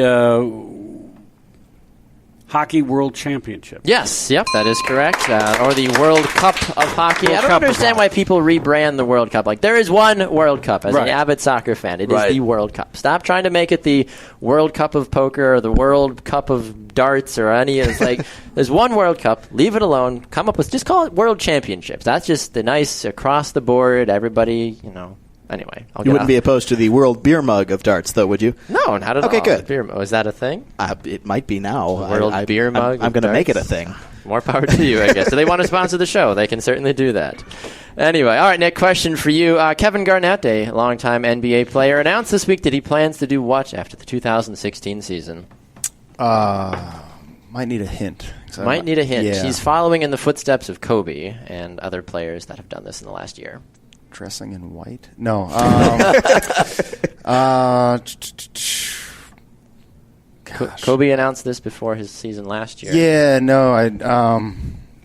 Hockey World Championship. Yes, yep, that is correct. Or the World Cup of Hockey. I don't understand why people rebrand the World Cup. Like, there is one World Cup. As an avid soccer fan, it is the World Cup. Stop trying to make it the World Cup of Poker or the World Cup of Darts or any of it. It's like, there's one World Cup. Leave it alone. Come up with, just call it World Championships. That's just the nice across the board, everybody, anyway, You wouldn't be opposed to the World Beer Mug of darts, though, would you? No, not at all. Okay, good. Is that a thing? It might be now. World Beer Mug. I'm going to make it a thing. More power to you, I guess. So they want to sponsor the show. They can certainly do that. Anyway, all right, Nick, question for you. Kevin Garnett, a longtime NBA player, announced this week that he plans to do what after the 2016 season? Might need a hint. Might need a hint. Yeah. He's following in the footsteps of Kobe and other players that have done this in the last year. Dressing in white? No. Kobe announced this before his season last year. Yeah, no.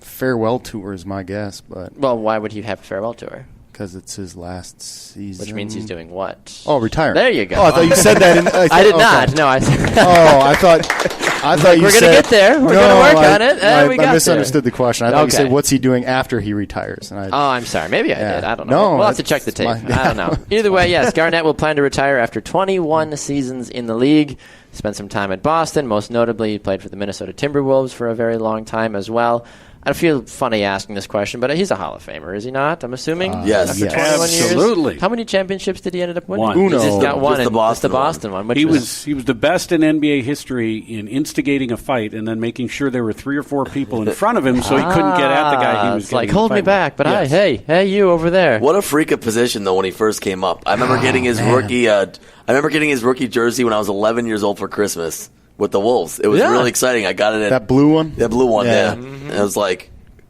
Farewell tour is my guess, but Well, why would he have a farewell tour? because it's his last season. Which means he's doing what? Oh, retiring. There you go. Oh, I thought you said that. I did not. No, I said. Oh, I thought you we're said. going to get there. We're going to work on it. And we got I misunderstood there. the question. I thought you said, "What's he doing after he retires?" And I'm sorry. Maybe I did. I don't know. No, we'll have to check the tape. I don't know. Either way, yes, Garnett will plan to retire after 21 seasons in the league. Spent some time at Boston. Most notably, he played for the Minnesota Timberwolves for a very long time as well. I feel funny asking this question, but he's a Hall of Famer, is he not? I'm assuming. Yes. After 21 Absolutely. years. How many championships did he end up winning? One. Uno. He just got one. Just the Boston one. He was the best in NBA history in instigating a fight and then making sure there were 3 or 4 people in front of him so he couldn't get at the guy he was it's like, getting hold a me fight back, with. but Yes. hey, you over there. What a freak of position though when he first came up. I remember getting his rookie. I remember getting his rookie jersey when I was 11 years old for Christmas with the Wolves. It was really exciting. I got it in that blue one. That blue one. Yeah. And it was like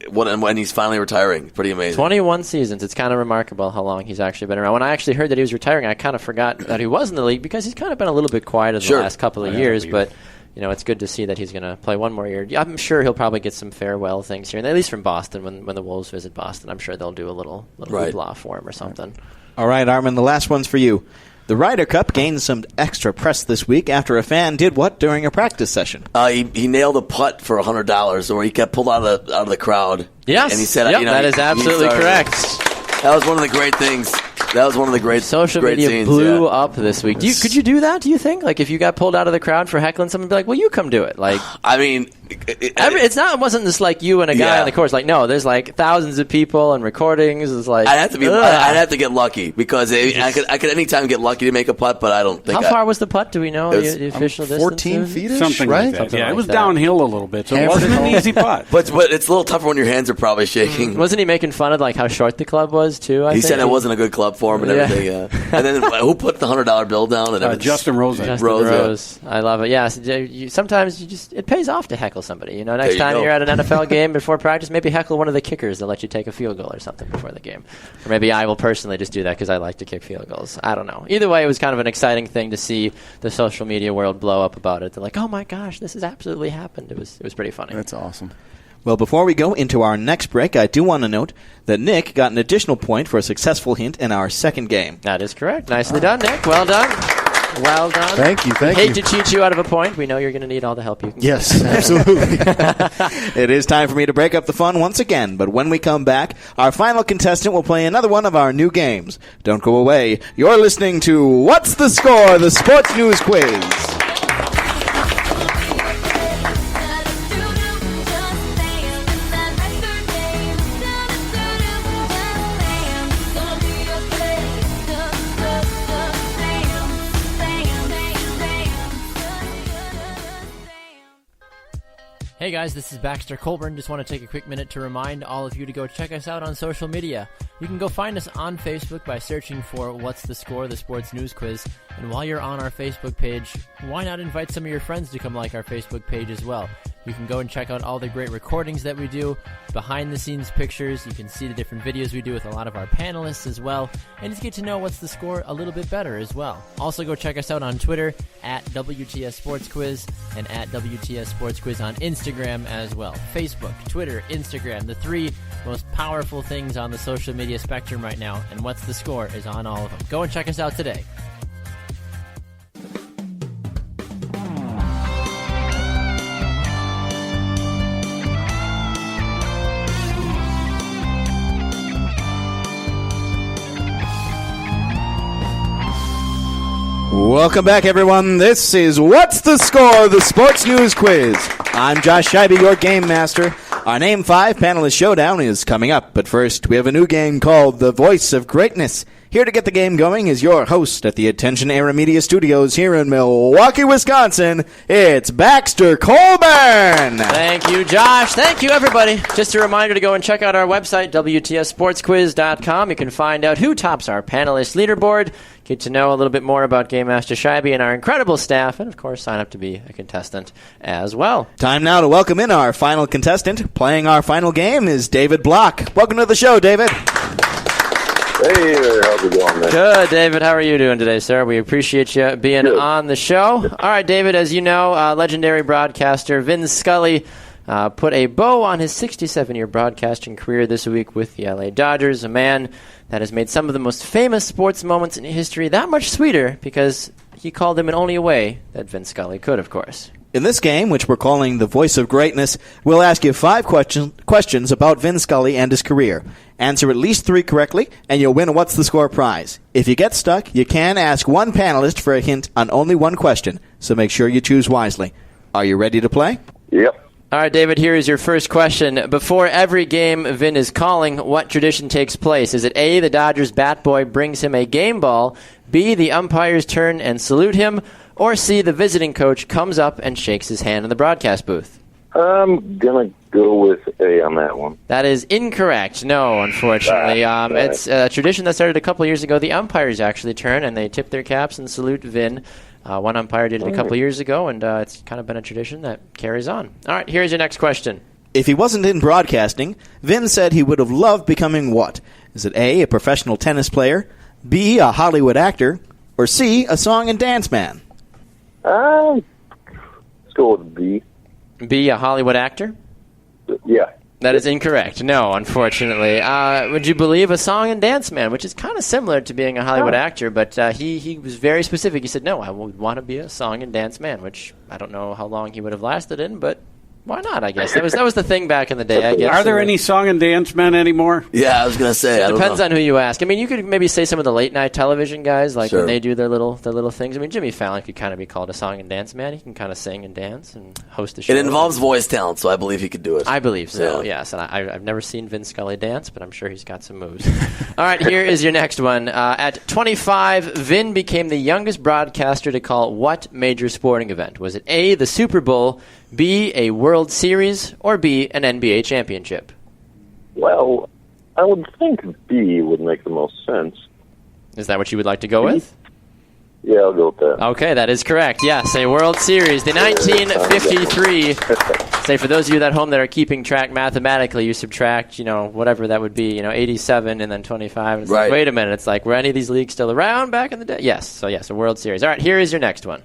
when he's finally retiring. Pretty amazing. 21 seasons. It's kind of remarkable how long he's actually been around. When I actually heard that he was retiring, I kind of forgot that he was in the league because he's kind of been a little bit quiet the last couple of years. But it's good to see that he's going to play one more year. I'm sure he'll probably get some farewell things here, and at least from Boston. When the Wolves visit Boston, I'm sure they'll do a little hoopla for him or something. All right, Armen, the last one's for you. The Ryder Cup gained some extra press this week after a fan did what during a practice session? He nailed a putt for $100, or he got pulled out of the crowd. Yes, and he said, that is absolutely correct. That was one of the great things. That was one of the great social great media scenes, blew up this week. Could you do that? Do you think? Like, if you got pulled out of the crowd for heckling someone, be like, "Well, you come do it." Like, I mean, it wasn't just like you and a guy on the course. Like, no, there's like thousands of people and recordings. It's like I'd have to get lucky because I could anytime get lucky to make a putt, but I don't think. How far was the putt? Do we know the official distance? 14 feet, Something right? like that. Something Yeah, like it was that. downhill a little bit, so it wasn't an easy putt. But it's a little tougher when your hands are probably shaking. Wasn't he making fun of like how short the club was too? He said it wasn't a good club for him and everything. Yeah. And then who put the $100 bill down? And everything? Justin Rose. Rose. I love it. Yeah, sometimes it pays off to heckle somebody. Next time you're at an NFL game before practice, maybe heckle one of the kickers that let you take a field goal or something before the game. Or maybe I will personally just do that because I like to kick field goals. I don't know. Either way, it was kind of an exciting thing to see the social media world blow up about it. They're like, "Oh my gosh, this has absolutely happened." It was pretty funny. That's awesome. Well, before we go into our next break, I do want to note that Nick got an additional point for a successful hint in our second game. That is correct. Nicely done, Nick. Well done. Well done. Thank you. Hate to cheat you out of a point. We know you're going to need all the help you can get. Yes, absolutely. It is time for me to break up the fun once again, but when we come back, our final contestant will play another one of our new games. Don't go away. You're listening to What's the Score? The Sports News Quiz. Hey guys, this is Baxter Colburn. Just want to take a quick minute to remind all of you to go check us out on social media. You can go find us on Facebook by searching for What's the Score? The Sports News Quiz. And while you're on our Facebook page, why not invite some of your friends to come like our Facebook page as well? You can go and check out all the great recordings that we do, behind-the-scenes pictures. You can see the different videos we do with a lot of our panelists as well, and just get to know What's the Score a little bit better as well. Also, go check us out on Twitter at WTS Sports Quiz and at WTS Sports Quiz on Instagram as well. Facebook, Twitter, Instagram, the 3 most powerful things on the social media spectrum right now, and What's the Score is on all of them. Go and check us out today. Welcome back, everyone. This is What's the Score? The Sports News Quiz. I'm Josh Scheibe, your game master. Our Name 5 panelist showdown is coming up, but first we have a new game called The Voice of Greatness. Here to get the game going is your host at the Attention Era Media Studios here in Milwaukee, Wisconsin. It's Baxter Colburn. Thank you, Josh. Thank you, everybody. Just a reminder to go and check out our website, WTSSportsQuiz.com. You can find out who tops our panelist leaderboard, get to know a little bit more about Game Master Scheibe and our incredible staff, and, of course, sign up to be a contestant as well. Time now to welcome in our final contestant. Playing our final game is David Block. Welcome to the show, David. Hey there, how's it going, man? Good, David. How are you doing today, sir? We appreciate you being on the show. All right, David, as you know, legendary broadcaster Vin Scully put a bow on his 67-year broadcasting career this week with the LA Dodgers, a man that has made some of the most famous sports moments in history that much sweeter because he called them in only a way that Vin Scully could, of course. In this game, which we're calling The Voice of Greatness, we'll ask you 5 questions about Vin Scully and his career. Answer at least 3 correctly, and you'll win a What's the Score prize. If you get stuck, you can ask one panelist for a hint on only one question, so make sure you choose wisely. Are you ready to play? Yep. All right, David, here is your first question. Before every game Vin is calling, what tradition takes place? Is it A, the Dodgers bat boy brings him a game ball, B, the umpires turn and salute him, or C, the visiting coach comes up and shakes his hand in the broadcast booth? I'm going to go with A on that one. That is incorrect. No, unfortunately. It's a tradition that started a couple years ago. The umpires actually turn and they tip their caps and salute Vin. One umpire did it a couple years ago, and it's kind of been a tradition that carries on. All right, here's your next question. If he wasn't in broadcasting, Vin said he would have loved becoming what? Is it A, a professional tennis player, B, a Hollywood actor, or C, a song and dance man? Let's go with B. B, a Hollywood actor? Yeah. That is incorrect. No, unfortunately. Would you believe a song and dance man, which is kind of similar to being a Hollywood actor, but he was very specific. He said, no, I would want to be a song and dance man, which I don't know how long he would have lasted in, but why not, I guess. That was the thing back in the day, I guess. Are there any song and dance men anymore? Yeah, I was going to say. It depends on who you ask. I mean, you could maybe say some of the late-night television guys, like when they do their little things. I mean, Jimmy Fallon could kind of be called a song and dance man. He can kind of sing and dance and host a show. It involves voice talent, so I believe he could do it. I believe so, yes. And I've never seen Vin Scully dance, but I'm sure he's got some moves. All right, here is your next one. At 25, Vin became the youngest broadcaster to call what major sporting event? Was it A, the Super Bowl, B, a World Series, or B, an NBA championship? Well, I would think B would make the most sense. Is that what you would like to go with? Yeah, I'll go with that. Okay, that is correct. Yes, a World Series. The 1953. Say, for those of you at home that are keeping track mathematically, you subtract, whatever that would be, 87 and then 25. And it's like, wait a minute. It's like, were any of these leagues still around back in the day? Yes. So, yes, a World Series. All right, here is your next one.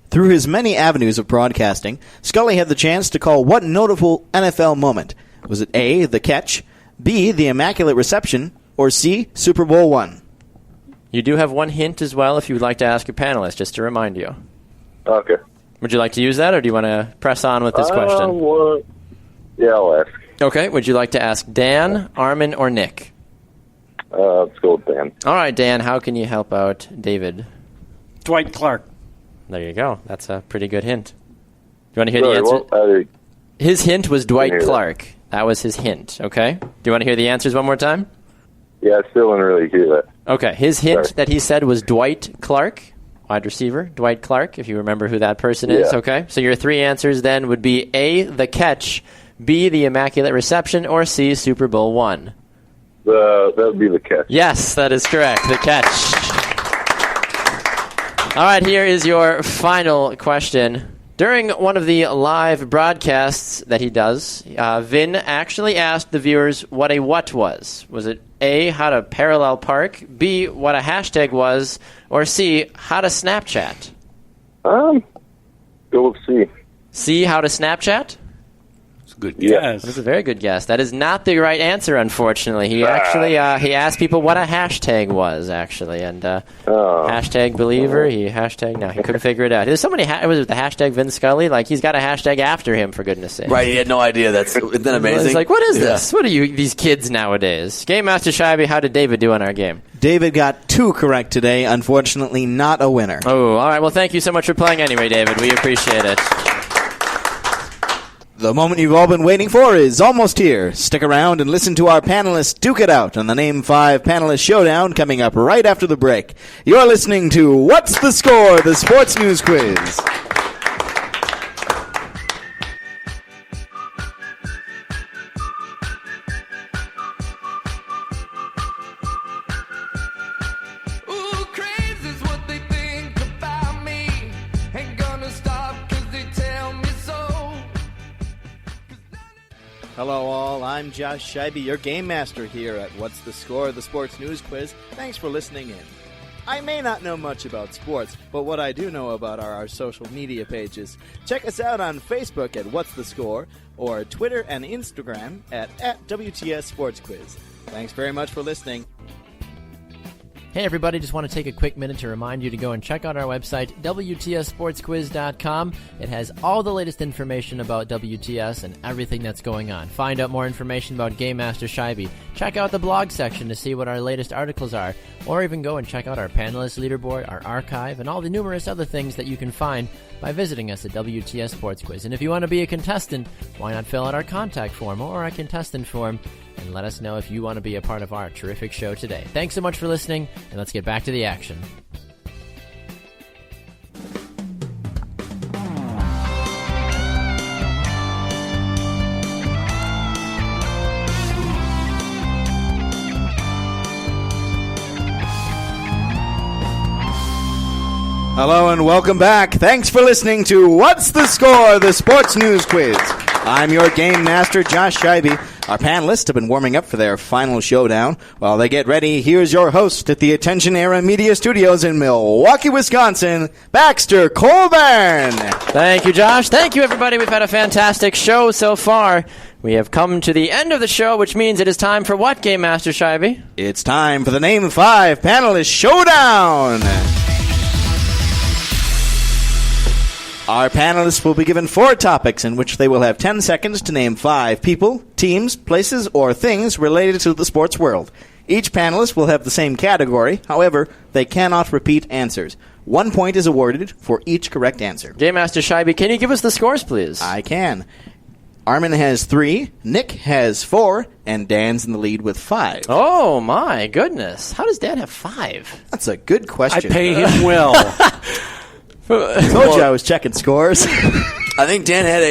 Through his many avenues of broadcasting, Scully had the chance to call what notable NFL moment? Was it A, the catch, B, the immaculate reception, or C, Super Bowl I? You do have one hint as well if you would like to ask your panelists, just to remind you. Okay. Would you like to use that, or do you want to press on with this question? Yeah, I'll ask. Okay. Would you like to ask Dan, Armen, or Nick? Let's go with Dan. All right, Dan, how can you help out David? Dwight Clark. There you go. That's a pretty good hint. Do you want to hear the answer? His hint was Dwight Clark. That was his hint, okay? Do you want to hear the answers one more time? Yeah, I still didn't really hear that. Okay, his hint that he said was Dwight Clark, wide receiver, Dwight Clark, if you remember who that person is, okay? So your 3 answers then would be A, the catch, B, the immaculate reception, or C, Super Bowl I. That would be the catch. Yes, that is correct, the catch. All right, here is your final question. During one of the live broadcasts that he does, Vin actually asked the viewers what a what was. Was it A, how to parallel park, B, what a hashtag was, or C, how to Snapchat? Go with C. C, how to Snapchat? Good guess. That is a very good guess. That is not the right answer, unfortunately. He actually he asked people what a hashtag was, actually, and hashtag believer. He couldn't figure it out. There's so many. Was it the hashtag Vin Scully? Like, he's got a hashtag after him, for goodness sake. Right, he had no idea. Isn't that amazing? He's like, what is this? What are these kids nowadays? Game Master Scheibe, how did David do in our game? David got 2 correct today. Unfortunately, not a winner. Oh, all right. Well, thank you so much for playing anyway, David. We appreciate it. The moment you've all been waiting for is almost here. Stick around and listen to our panelists duke it out on the Name 5 Panelist Showdown coming up right after the break. You're listening to What's the Score? The Sports News Quiz. Hello all, I'm Josh Scheibe, your game master here at What's the Score? The Sports News Quiz. Thanks for listening in. I may not know much about sports, but what I do know about are our social media pages. Check us out on Facebook at What's the Score, or Twitter and Instagram at WTS Sports Quiz. Thanks very much for listening. Hey everybody, just want to take a quick minute to remind you to go and check out our website, WTSSportsQuiz.com. It has all the latest information about WTS and everything that's going on. Find out more information about Game Master Scheibe. Check out the blog section to see what our latest articles are, or even go and check out our panelist leaderboard, our archive, and all the numerous other things that you can find by visiting us at WTS Sports Quiz. And if you want to be a contestant, why not fill out our contact form or our contestant form and let us know if you want to be a part of our terrific show today. Thanks so much for listening, and let's get back to the action. Hello and welcome back. Thanks for listening to What's the Score? The Sports News Quiz. I'm your game master, Josh Scheibe. Our panelists have been warming up for their final showdown. While they get ready, here's your host at the Attention Era Media Studios in Milwaukee, Wisconsin, Baxter Colburn. Thank you, Josh. Thank you, everybody. We've had a fantastic show so far. We have come to the end of the show, which means it is time for what, Game Master Scheibe? It's time for the Name 5 Panelist Showdown. Our panelists will be given 4 topics in which they will have 10 seconds to name 5 people, teams, places, or things related to the sports world. Each panelist will have the same category. However, they cannot repeat answers. 1 point is awarded for each correct answer. Game Master Scheibe, can you give us the scores, please? I can. Armen has 3, Nick has 4, and Dan's in the lead with 5. Oh, my goodness. How does Dan have 5? That's a good question. I pay him well. I told you I was checking scores. I think Dan had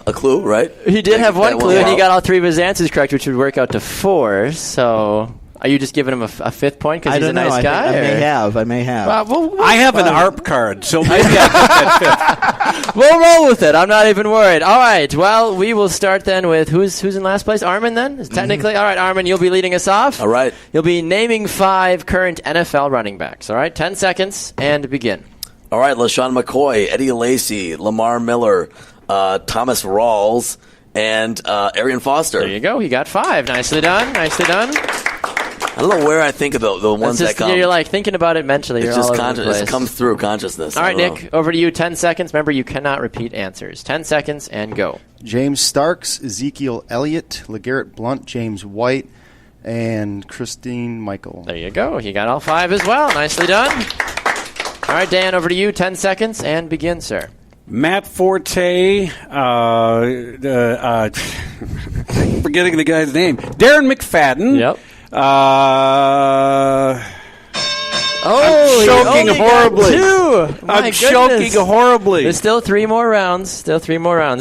a clue, right? He did have one clue, and he got all 3 of his answers correct, which would work out to 4. So, are you just giving him a 5th point because he's a nice guy? I may have. I have an ARP card, so maybe I get that 5th. We'll roll with it. I'm not even worried. All right. Well, we will start then with who's in last place? Armen, then? Technically? All right, Armen, you'll be leading us off. All right. You'll be naming 5 current NFL running backs. All right? 10 seconds, and begin. All right, LaShawn McCoy, Eddie Lacy, Lamar Miller, Thomas Rawls, and Arian Foster. There you go. He got 5. Nicely done. Nicely done. I don't know where I think of the ones that come. You're like thinking about it mentally. It's You're just all over the place. It comes through consciousness. All right, Nick, over to you. 10 seconds. Remember, you cannot repeat answers. 10 seconds and go. James Starks, Ezekiel Elliott, LeGarrette Blount, James White, and Christine Michael. There you go. He got all 5 as well. Nicely done. All right, Dan, over to you. 10 seconds and begin, sir. Matt Forte, forgetting the guy's name. Darren McFadden. Yep. I'm choking horribly. 2. I'm choking horribly. There's still 3 more rounds. All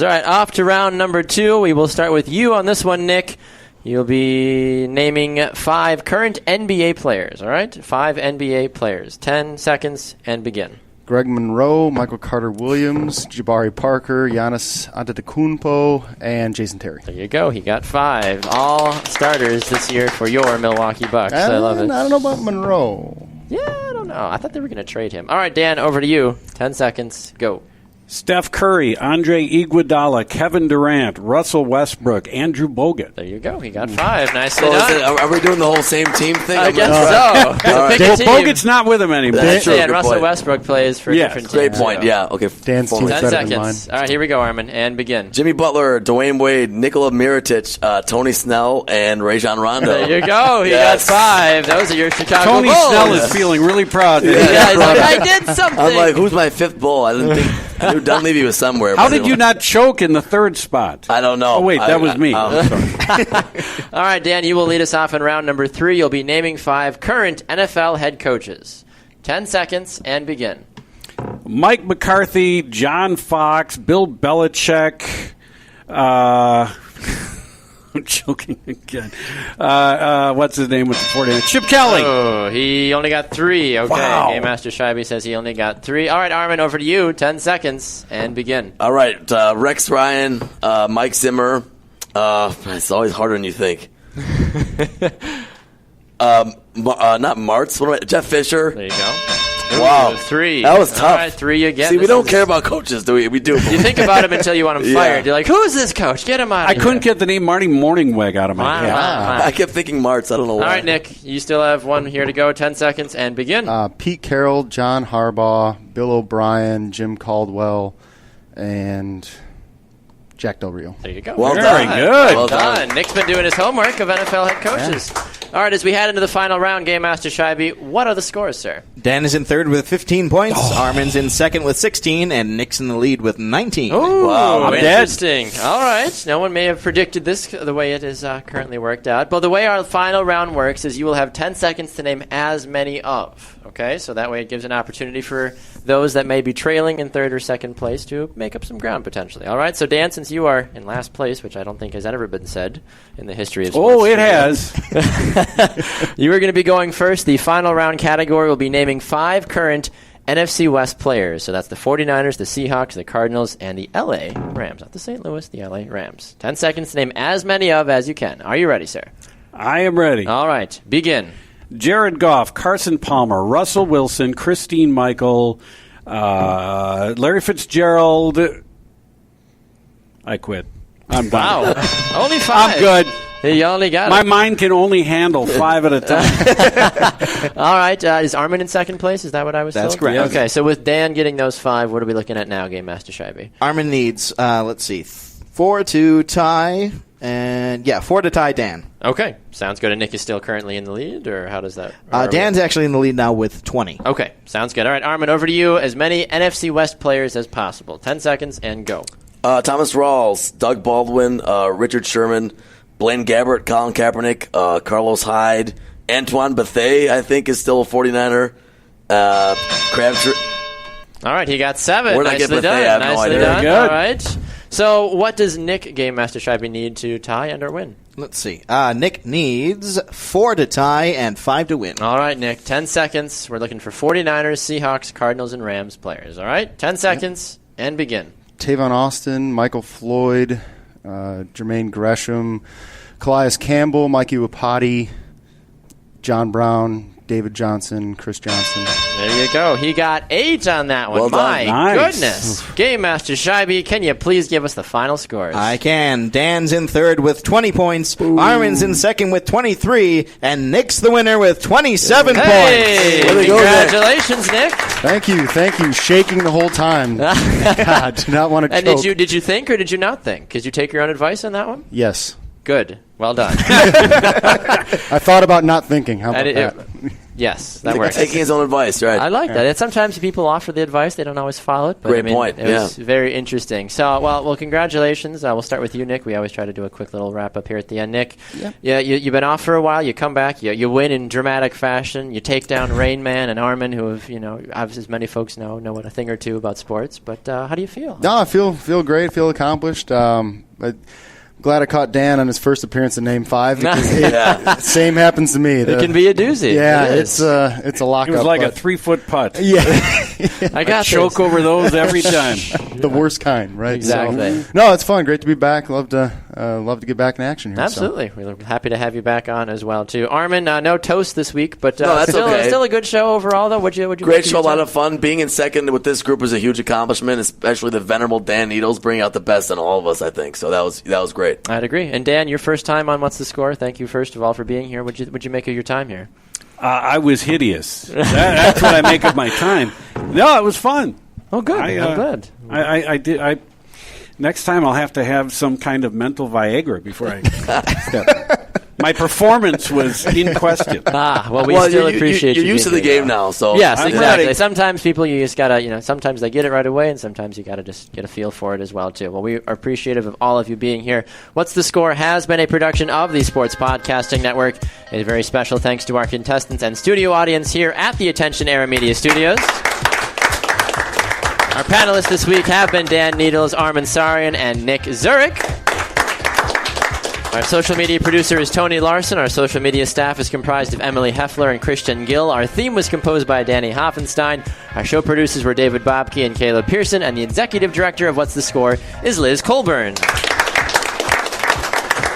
right, off to round number 2. We will start with you on this one, Nick. You'll be naming 5 current NBA players, all right? 5 NBA players. 10 seconds and begin. Greg Monroe, Michael Carter-Williams, Jabari Parker, Giannis Antetokounmpo, and Jason Terry. There you go. He got 5. All starters this year for your Milwaukee Bucks. I love it. I don't know about Monroe. Yeah, I don't know. I thought they were going to trade him. All right, Dan, over to you. 10 seconds. Go. Steph Curry, Andre Iguodala, Kevin Durant, Russell Westbrook, Andrew Bogut. There you go. He got 5. Nicely done. Are we doing the whole same team thing? I guess so. Pick a team. Bogut's not with him anymore. That's true. And Russell Westbrook plays for a different team. Great point. Yeah. Okay. Dan's team's 10 better seconds. than mine. All right, here we go, Armen, and begin. Jimmy Butler, Dwayne Wade, Nikola Mirotic, Tony Snell, and Rajon Rondo. There you go. He got 5. Those are your Chicago Tony Bulls. Snell is feeling really proud. Yeah, he's like, I did something. I'm like, who's my 5th Bull? I didn't think. I Dunleavy was somewhere. How did you not choke in the third spot? I don't know. Oh, wait, that was me. All right, Dan, you will lead us off in round number 3. You'll be naming 5 current NFL head coaches. 10 seconds and begin. Mike McCarthy, John Fox, Bill Belichick. I'm joking again. What's his name with the 49ers? Chip Kelly. Oh, he only got 3. Okay, wow. Game Master Scheibe says he only got 3. All right, Armen, over to you. 10 seconds and begin. All right, Rex Ryan, Mike Zimmer. It's always harder than you think. Not Martz. What am I? Jeff Fisher. There you go. Wow. 3. That was tough. All right, 3 again. See, we don't care about coaches, do we? We do. You think about him until you want him Yeah. fired. You're like, who is this coach? Get him out of I here. couldn't get the name Marty Morningweg out of my head. I kept thinking Martz. I don't know why. All right, Nick, you still have 1 here to go. 10 seconds and begin. Pete Carroll, John Harbaugh, Bill O'Brien, Jim Caldwell, and Jack Del Rio. There you go. Well Very done. good. Well done. Nick's been doing his homework of NFL head coaches. All right, as we head into the final round, Game Master Scheibe, what are the scores, sir? Dan is in third with 15 points. Armen's in second with 16, and Nick's in the lead with 19. Oh, Wow, interesting. All right. No one may have predicted this the way it is currently worked out. But the way our final round works is you will have 10 seconds to name as many of. Okay? So that way it gives an opportunity for those that may be trailing in third or second place to make up some ground potentially. All right? So, Dan, since you are in last place, which I don't think has ever been said in the history of sports. Oh, it has. You are going to be going first. The final round category will be naming 5 current NFC West players. So that's the 49ers, the Seahawks, the Cardinals, and the LA Rams. Not the St. Louis, the LA Rams. 10 seconds to name as many of as you can. Are you ready, sir? I am ready. All right. Begin. Jared Goff, Carson Palmer, Russell Wilson, Christine Michael, Larry Fitzgerald. I quit. I'm done. Wow. Only 5. I'm good. You only got My it. mind can only handle 5 at a time. All right. Is Armen in second place? Is that what I was That's told? correct. Okay. So with Dan getting those 5, what are we looking at now, Game Master Scheibe? Armen needs, 4 to tie, and 4 to tie Dan. Okay. Sounds good. And Nick is still currently in the lead, or how does that? Dan's actually in the lead now with 20. Okay. Sounds good. All right, Armen, over to you. As many NFC West players as possible. 10 seconds and go. Thomas Rawls, Doug Baldwin, Richard Sherman, Blaine Gabbert, Colin Kaepernick, Carlos Hyde, Antoine Bethea, I think, is still a 49er. Crabtree. All right, he got 7. Where did I get Nicely Bethea? I done. have no Nicely idea. done. Good. All right. So what does Nick, Game Master Scheibe, need to tie and or win? Let's see. Nick needs 4 to tie and 5 to win. All right, Nick, 10 seconds. We're looking for 49ers, Seahawks, Cardinals, and Rams players. All right, 10 seconds and begin. Tavon Austin, Michael Floyd, Jermaine Gresham, Calais Campbell, Mikey Wapati, John Brown, David Johnson, Chris Johnson. There you go. He got 8 on that one. Well done. My Nice. goodness. Game Master Scheibe, can you please give us the final scores? I can. Dan's in third with 20 points. Armen's in second with 23. And Nick's the winner with 27 Hey, points. Way to go, Nick. congratulations, Nick. Thank you. Shaking the whole time. God, do not want to And choke. did you think or did you not think? Did you take your own advice on that one? Yes. Good. Well done. I thought about not thinking. How about And that? Yes, that works. Taking his own advice, right? I like that. And sometimes people offer the advice; they don't always follow it. But Great I mean, point, It was very interesting. So, well, congratulations. We'll start with you, Nick. We always try to do a quick little wrap up here at the end, Nick. Yep. Yeah, you've been off for a while. You come back. You win in dramatic fashion. You take down Rain Man and Armen, who have, obviously, as many folks know what a thing or two about sports. But how do you feel? No, I feel great. Feel accomplished. I'm glad I caught Dan on his first appearance in Name 5. Because same happens to me. It can be a doozy. Yeah, It it's is. a lockup. It was like a 3-foot putt. Yeah. I got choke this. over those every time. The worst kind, right? Exactly. So, no, it's fun. Great to be back. Love to get back in action here. Absolutely. We're happy to have you back on as well, too. Armen, no toast this week, but No, that's okay. still a good show overall, though. What'd you Great show, a lot of fun. Being in second with this group was a huge accomplishment, especially the venerable Dan Needles bringing out the best in all of us, I think. So that was great. I'd agree. And Dan, your first time on What's the Score. Thank you, first of all, for being here. What'd you make of your time here? I was hideous. That's what I make of my time. No, it was fun. Oh, good. I'm glad. I did. Next time I'll have to have some kind of mental Viagra before I step. My performance was in question. Well, we still appreciate you. You're used to the game now, so yes, I'm exactly. ready. Sometimes people, you just gotta, sometimes they get it right away, and sometimes you gotta just get a feel for it as well too. Well, we are appreciative of all of you being here. What's the Score has been a production of the Sports Podcasting Network. A very special thanks to our contestants and studio audience here at the Attention Era Media Studios. Our panelists this week have been Dan Needles, Armen Saryan, and Nick Zurich. Our social media producer is Tony Larson. Our social media staff is comprised of Emily Heffler and Christian Gill. Our theme was composed by Danny Hoffenstein. Our show producers were David Bobke and Caleb Pearson. And the executive director of What's the Score is Liz Colburn.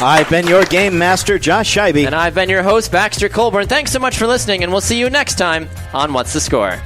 I've been your game master, Josh Scheibe. And I've been your host, Baxter Colburn. Thanks so much for listening, and we'll see you next time on What's the Score.